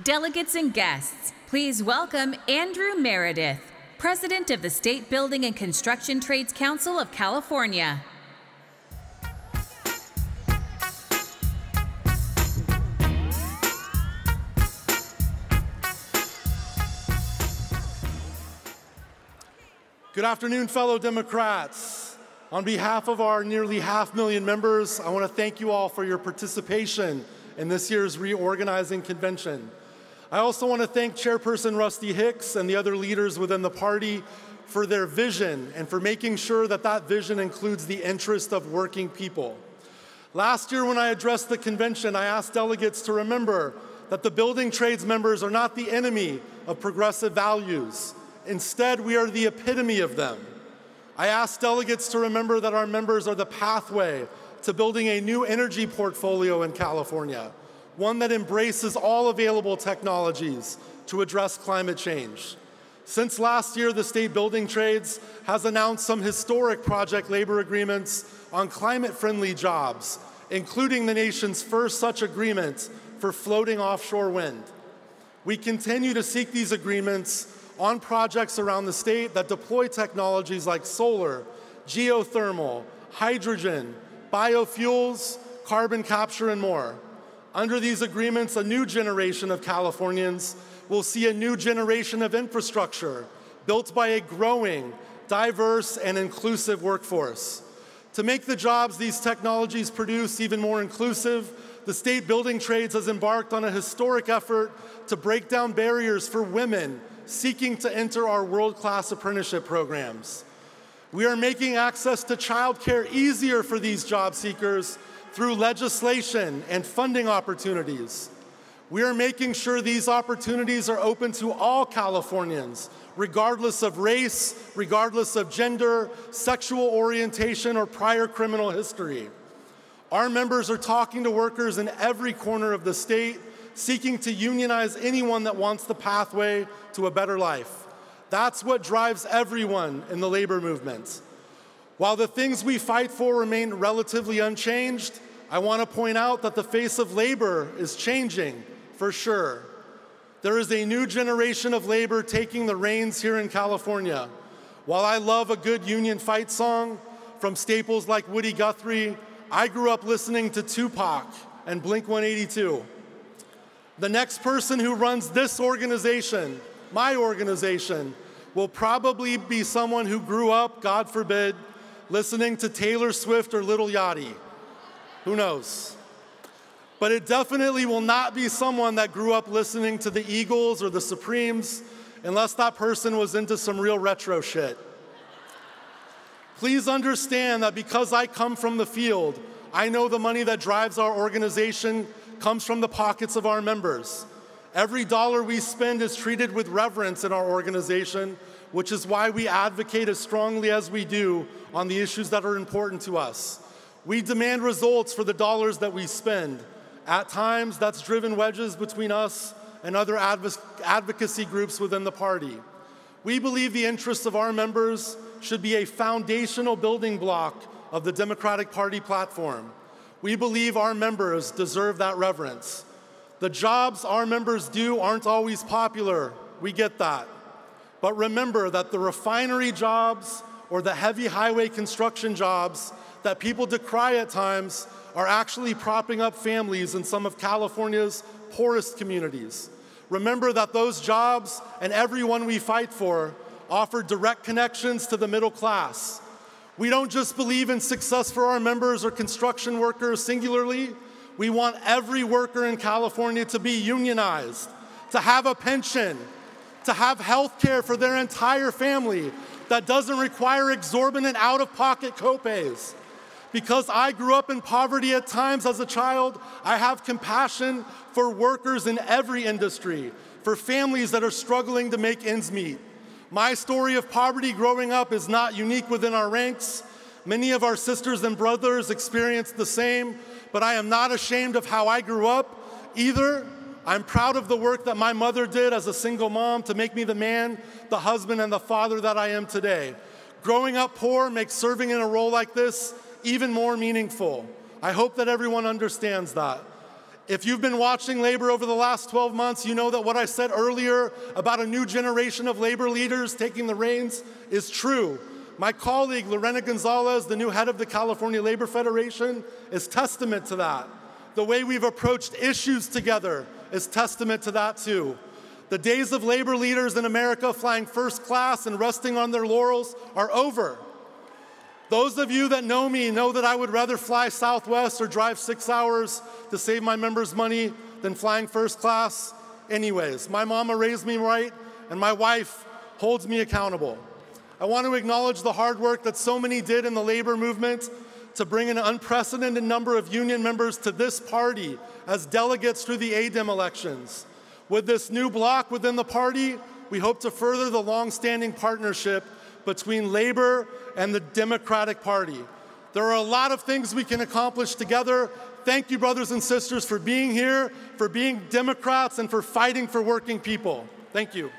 Delegates and guests, please welcome Andrew Meredith, President of the State Building and Construction Trades Council of California. Good afternoon, fellow Democrats. On behalf of our nearly 500,000 members, I want to thank you all for your participation in this year's reorganizing convention. I also want to thank Chairperson Rusty Hicks and the other leaders within the party for their vision and for making sure that that vision includes the interest of working people. Last year when I addressed the convention, I asked delegates to remember that the building trades members are not the enemy of progressive values. Instead, we are the epitome of them. I asked delegates to remember that our members are the pathway to building a new energy portfolio in California, one that embraces all available technologies to address climate change. Since last year, the State Building Trades has announced some historic project labor agreements on climate-friendly jobs, including the nation's first such agreement for floating offshore wind. We continue to seek these agreements on projects around the state that deploy technologies like solar, geothermal, hydrogen, biofuels, carbon capture, and more. Under these agreements, a new generation of Californians will see a new generation of infrastructure built by a growing, diverse, and inclusive workforce. To make the jobs these technologies produce even more inclusive, the State Building Trades has embarked on a historic effort to break down barriers for women seeking to enter our world-class apprenticeship programs. We are making access to childcare easier for these job seekers through legislation and funding opportunities. We are making sure these opportunities are open to all Californians, regardless of race, regardless of gender, sexual orientation, or prior criminal history. Our members are talking to workers in every corner of the state, seeking to unionize anyone that wants the pathway to a better life. That's what drives everyone in the labor movement. While the things we fight for remain relatively unchanged, I want to point out that the face of labor is changing, for sure. There is a new generation of labor taking the reins here in California. While I love a good union fight song from staples like Woody Guthrie, I grew up listening to Tupac and Blink-182. The next person who runs this organization, my organization, will probably be someone who grew up, God forbid, listening to Taylor Swift or Lil Yachty. Who knows? But it definitely will not be someone that grew up listening to the Eagles or the Supremes, unless that person was into some real retro shit. Please understand that because I come from the field, I know the money that drives our organization comes from the pockets of our members. Every dollar we spend is treated with reverence in our organization, which is why we advocate as strongly as we do on the issues that are important to us. We demand results for the dollars that we spend. At times, that's driven wedges between us and other advocacy groups within the party. We believe the interests of our members should be a foundational building block of the Democratic Party platform. We believe our members deserve that reverence. The jobs our members do aren't always popular. We get that. But remember that the refinery jobs or the heavy highway construction jobs that people decry at times are actually propping up families in some of California's poorest communities. Remember that those jobs and everyone we fight for offer direct connections to the middle class. We don't just believe in success for our members or construction workers singularly. We want every worker in California to be unionized, to have a pension, to have health care for their entire family that doesn't require exorbitant out-of-pocket copays. Because I grew up in poverty at times as a child, I have compassion for workers in every industry, for families that are struggling to make ends meet. My story of poverty growing up is not unique within our ranks. Many of our sisters and brothers experienced the same, but I am not ashamed of how I grew up either. I'm proud of the work that my mother did as a single mom to make me the man, the husband, and the father that I am today. Growing up poor makes serving in a role like this even more meaningful. I hope that everyone understands that. If you've been watching labor over the last 12 months, you know that what I said earlier about a new generation of labor leaders taking the reins is true. My colleague, Lorena Gonzalez, the new head of the California Labor Federation, is testament to that. The way we've approached issues together is testament to that too. The days of labor leaders in America flying first class and resting on their laurels are over. Those of you that know me know that I would rather fly Southwest or drive 6 hours to save my members money than flying first class anyways. My mama raised me right, and my wife holds me accountable. I want to acknowledge the hard work that so many did in the labor movement to bring an unprecedented number of union members to this party as delegates through the ADEM elections. With this new bloc within the party, we hope to further the long-standing partnership between labor and the Democratic Party. There are a lot of things we can accomplish together. Thank you, brothers and sisters, for being here, for being Democrats, and for fighting for working people. Thank you.